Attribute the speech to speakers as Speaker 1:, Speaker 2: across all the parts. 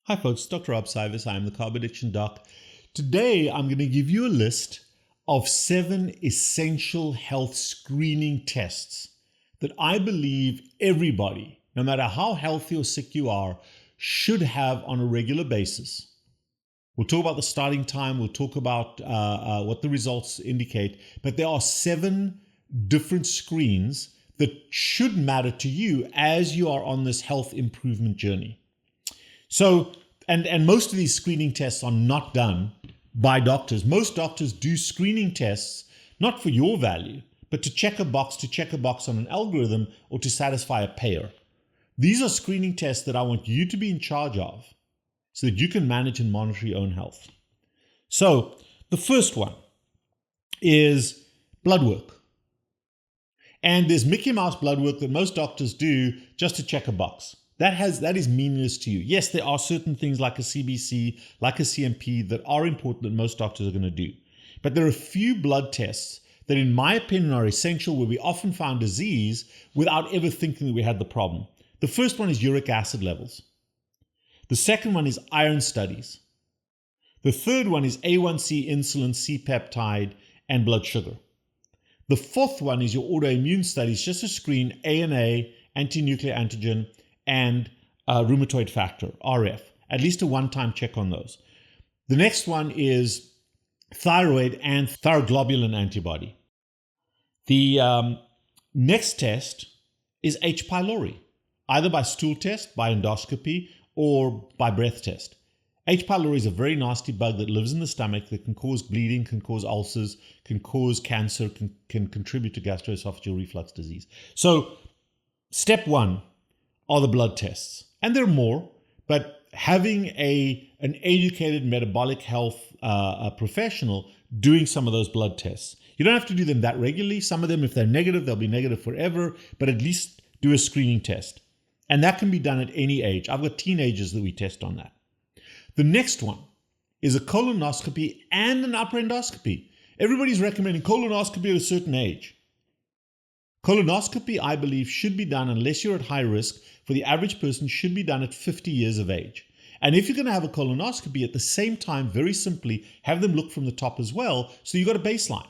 Speaker 1: Hi folks, Dr. Rob CYWES. I am the Carb Addiction Doc. Today I'm going to give you a list of 7 essential health screening tests that I believe everybody, no matter how healthy or sick you are, should have on a regular basis. We'll talk about the starting time, we'll talk about what the results indicate, but there are 7 different screens that should matter to you as you are on this health improvement journey. So, and most of these screening tests are not done by doctors. Most doctors do screening tests, not for your value, but to check a box on an algorithm or to satisfy a payer. These are screening tests that I want you to be in charge of so that you can manage and monitor your own health. So the first one is blood work. And there's Mickey Mouse blood work that most doctors do just to check a box. That is meaningless to you. Yes, there are certain things like a CBC, like a CMP that are important that most doctors are going to do. But there are a few blood tests that in my opinion are essential where we often found disease without ever thinking that we had the problem. The first one is uric acid levels. The second one is iron studies. The third one is A1C, insulin, C-peptide, and blood sugar. The fourth one is your autoimmune studies, just to screen ANA, anti-nuclear antigen, and rheumatoid factor, RF, at least a one-time check on those. The next one is thyroid and thyroglobulin antibody. The next test is H. pylori, either by stool test, by endoscopy, or by breath test. H. pylori is a very nasty bug that lives in the stomach that can cause bleeding, can cause ulcers, can cause cancer, can contribute to gastroesophageal reflux disease. So step 1 are the blood tests. And there are more, but having an educated metabolic health professional doing some of those blood tests. You don't have to do them that regularly. Some of them, if they're negative, they'll be negative forever, but at least do a screening test. And that can be done at any age. I've got teenagers that we test on that. The next one is a colonoscopy and an upper endoscopy. Everybody's recommending colonoscopy at a certain age. Colonoscopy, I believe, should be done, unless you're at high risk, for the average person, should be done at 50 years of age. And if you're going to have a colonoscopy, at the same time, very simply, have them look from the top as well, so you've got a baseline.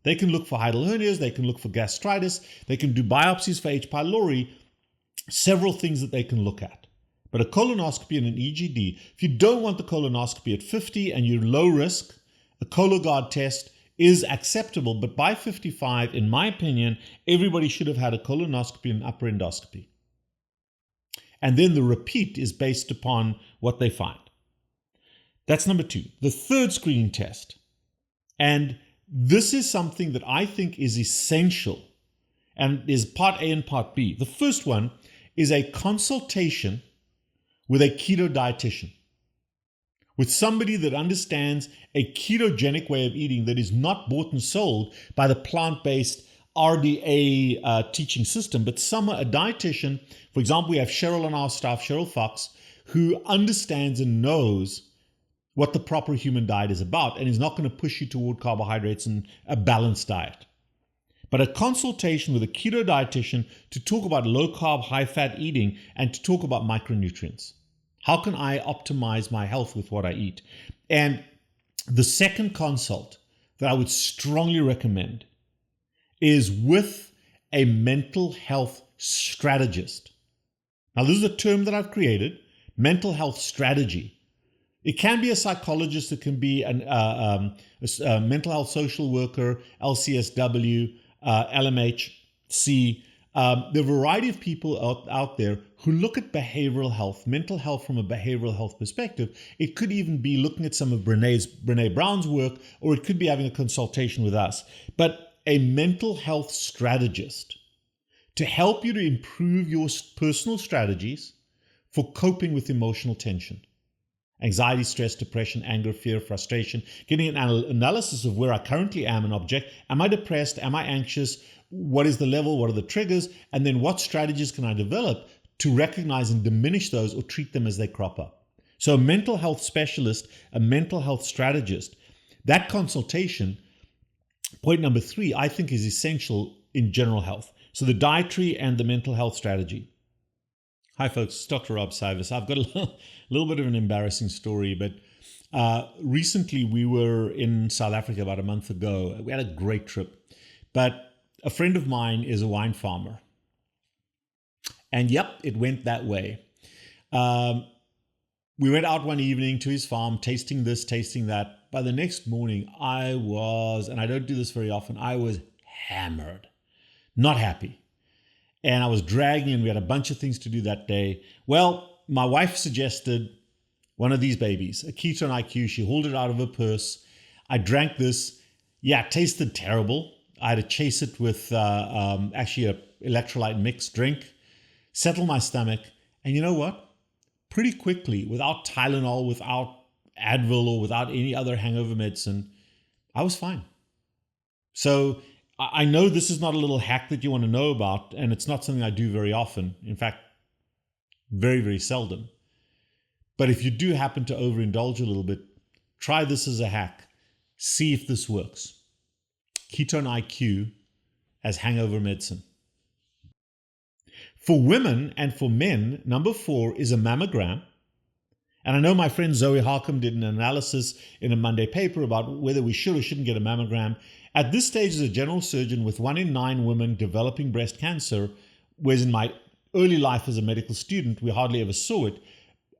Speaker 1: They can look for hiatal hernias, they can look for gastritis, they can do biopsies for H. pylori, several things that they can look at. But a colonoscopy and an EGD, if you don't want the colonoscopy at 50 and you're low risk, a Cologuard test is acceptable, but by 55, in my opinion, everybody should have had a colonoscopy and upper endoscopy. And then the repeat is based upon what they find. That's number 2. The third screening test, and this is something that I think is essential, and is part A and part B. The first one is a consultation with a keto dietitian, with somebody that understands a ketogenic way of eating that is not bought and sold by the plant-based RDA teaching system, but a dietitian. For example, we have SHERYL on our staff, SHERYL Fox, who understands and knows what the proper human diet is about and is not going to push you toward carbohydrates and a balanced diet. But a consultation with a keto dietitian to talk about low-carb, high-fat eating and to talk about micronutrients. How can I optimize my health with what I eat? And the second consult that I would strongly recommend is with a mental health strategist. Now, this is a term that I've created, mental health strategy. It can be a psychologist, it can be a mental health social worker, LCSW, LMHC. There are a variety of people out there who look at behavioral health, mental health from a behavioral health perspective. It could even be looking at some of Brene Brown's work, or it could be having a consultation with us. But a mental health strategist to help you to improve your personal strategies for coping with emotional tension. Anxiety, stress, depression, anger, fear, frustration, getting an analysis of where I currently am and object. Am I depressed? Am I anxious? What is the level? What are the triggers? And then what strategies can I develop to recognize and diminish those or treat them as they crop up? So a mental health specialist, a mental health strategist, that consultation, point number 3, I think is essential in general health. So the dietary and the mental health strategy. Hi folks, it's Dr. Rob CYWES. I've got a little bit of an embarrassing story, but recently we were in South Africa about a month ago. We had a great trip, but a friend of mine is a wine farmer. And yep, it went that way. We went out one evening to his farm, tasting this, tasting that. By the next morning, I was, and I don't do this very often, I was hammered, not happy. And I was dragging, and we had a bunch of things to do that day. Well, my wife suggested one of these babies, a Keto IQ. She hauled it out of her purse. I drank this. Yeah, it tasted terrible. I had to chase it with actually an electrolyte mix drink, settle my stomach. And you know what? Pretty quickly, without Tylenol, without Advil, or without any other hangover medicine, I was fine. So I know this is not a little hack that you want to know about, and it's not something I do very often. In fact, very, very seldom. But if you do happen to overindulge a little bit, try this as a hack. See if this works. Ketone IQ as hangover medicine. For women and for men, number 4 is a mammogram. And I know my friend Zoe Harcum did an analysis in a Monday paper about whether we should or shouldn't get a mammogram. At this stage, as a general surgeon, with 1 in 9 women developing breast cancer, whereas in my early life as a medical student, we hardly ever saw it,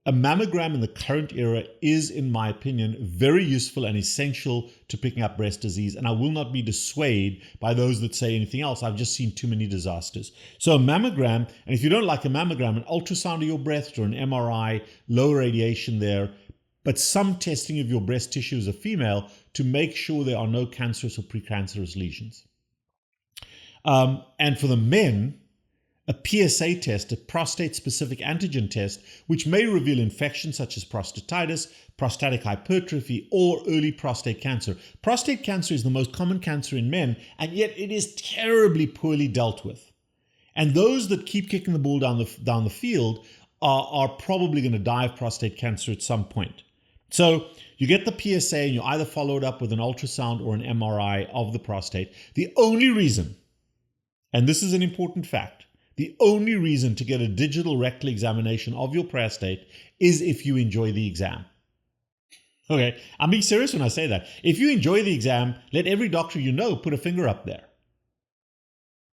Speaker 1: a mammogram in the current era is, in my opinion, very useful and essential to picking up breast disease. And I will not be dissuaded by those that say anything else. I've just seen too many disasters. So a mammogram, and if you don't like a mammogram, an ultrasound of your breast or an MRI, low radiation there, but some testing of your breast tissue as a female to make sure there are no cancerous or precancerous lesions. And for the men, a PSA test, a prostate-specific antigen test, which may reveal infections such as prostatitis, prostatic hypertrophy, or early prostate cancer. Prostate cancer is the most common cancer in men, and yet it is terribly poorly dealt with. And those that keep kicking the ball down the field are probably going to die of prostate cancer at some point. So you get the PSA and you either follow it up with an ultrasound or an MRI of the prostate. The only reason, and this is an important fact, the only reason to get a digital rectal examination of your prostate is if you enjoy the exam. Okay, I'm being serious when I say that. If you enjoy the exam, let every doctor you know put a finger up there.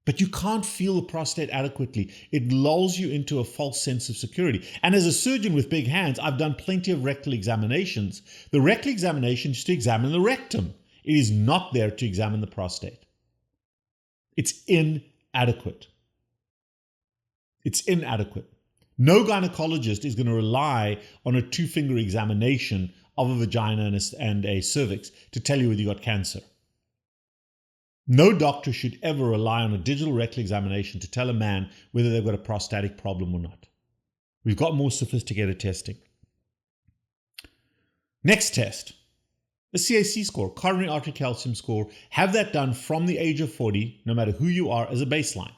Speaker 1: But you can't feel the prostate adequately. It lulls you into a false sense of security. And as a surgeon with big hands, I've done plenty of rectal examinations. The rectal examination is to examine the rectum. It is not there to examine the prostate. It's inadequate. It's inadequate. No gynecologist is going to rely on a 2-finger examination of a vagina and a cervix to tell you whether you got cancer. No doctor should ever rely on a digital rectal examination to tell a man whether they've got a prostatic problem or not. We've got more sophisticated testing. Next test, a CAC score, coronary artery calcium score. Have that done from the age of 40, no matter who you are, as a baseline.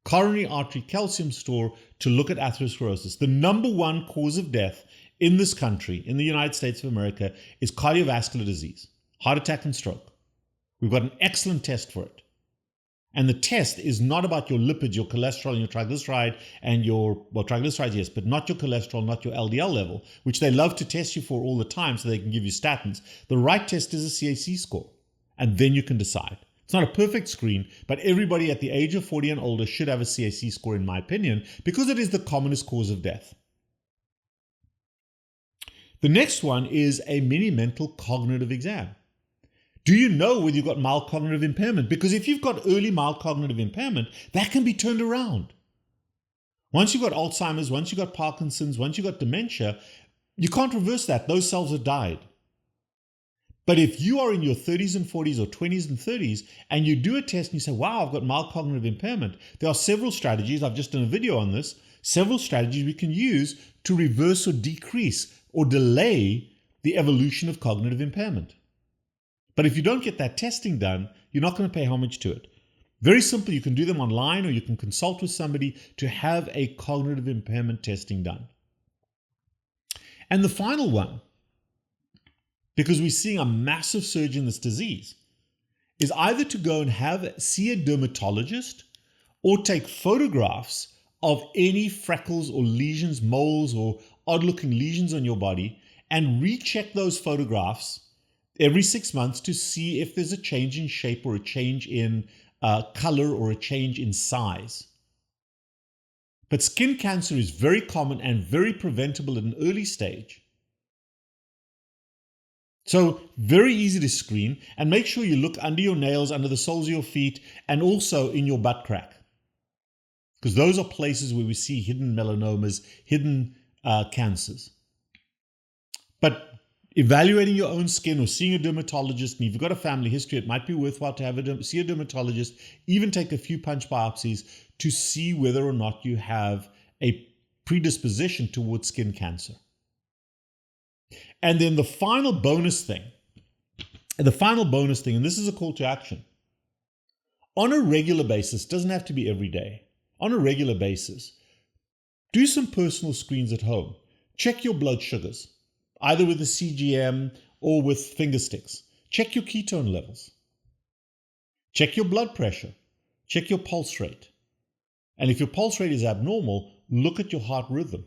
Speaker 1: Coronary artery calcium score to look at atherosclerosis. The number 1 cause of death in this country, in the United States of America, is cardiovascular disease, heart attack and stroke. We've got an excellent test for it. And the test is not about your lipids, your cholesterol, and your triglyceride, and triglycerides, yes, but not your cholesterol, not your LDL level, which they love to test you for all the time so they can give you statins. The right test is a CAC score, and then you can decide. It's not a perfect screen, but everybody at the age of 40 and older should have a CAC score, in my opinion, because it is the commonest cause of death. The next one is a mini-mental cognitive exam. Do you know whether you've got mild cognitive impairment? Because if you've got early mild cognitive impairment, that can be turned around. Once you've got Alzheimer's, once you've got Parkinson's, once you've got dementia, you can't reverse that. Those cells have died. But if you are in your 30s and 40s or 20s and 30s and you do a test and you say, wow, I've got mild cognitive impairment, there are several strategies, I've just done a video on this, several strategies we can use to reverse or decrease or delay the evolution of cognitive impairment. But if you don't get that testing done, you're not going to pay homage to it. Very simple, you can do them online or you can consult with somebody to have a cognitive impairment testing done. And the final one, because we're seeing a massive surge in this disease, is either to go and see a dermatologist or take photographs of any freckles or lesions, moles or odd-looking lesions on your body, and recheck those photographs every 6 months to see if there's a change in shape or a change in color or a change in size. But skin cancer is very common and very preventable at an early stage. So very easy to screen, and make sure you look under your nails, under the soles of your feet, and also in your butt crack. Because those are places where we see hidden melanomas, hidden cancers. But evaluating your own skin or seeing a dermatologist, and if you've got a family history, it might be worthwhile to see a dermatologist, even take a few punch biopsies to see whether or not you have a predisposition towards skin cancer. And then the final bonus thing, and this is a call to action. On a regular basis, doesn't have to be every day, on a regular basis, do some personal screens at home. Check your blood sugars, either with a CGM or with finger sticks. Check your ketone levels. Check your blood pressure. Check your pulse rate. And if your pulse rate is abnormal, look at your heart rhythm.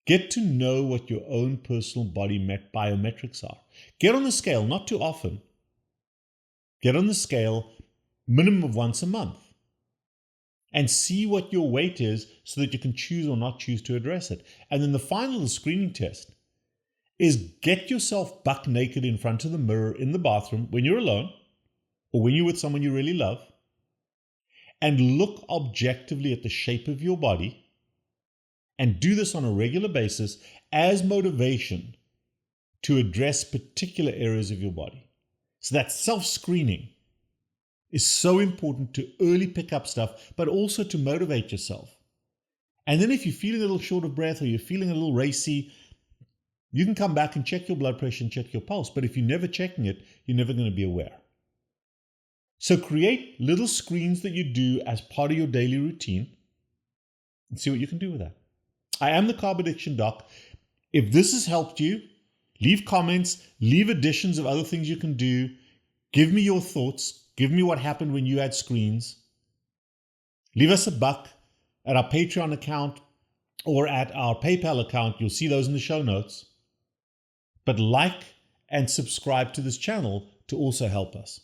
Speaker 1: Get to know what your own personal body biometrics are. Get on the scale, not too often. Get on the scale minimum of once a month. And see what your weight is so that you can choose or not choose to address it. And then the final screening test is get yourself buck naked in front of the mirror in the bathroom when you're alone or when you're with someone you really love, and look objectively at the shape of your body, and do this on a regular basis as motivation to address particular areas of your body. So that self-screening is so important to early pick up stuff, but also to motivate yourself. And then if you're feeling a little short of breath or you're feeling a little racy, you can come back and check your blood pressure and check your pulse. But if you're never checking it, you're never going to be aware. So create little screens that you do as part of your daily routine and see what you can do with that. I am the Carb Addiction Doc. If this has helped you, leave comments, leave additions of other things you can do. Give me your thoughts. Give me what happened when you had screens. Leave us a buck at our Patreon account or at our PayPal account. You'll see those in the show notes. But like and subscribe to this channel to also help us.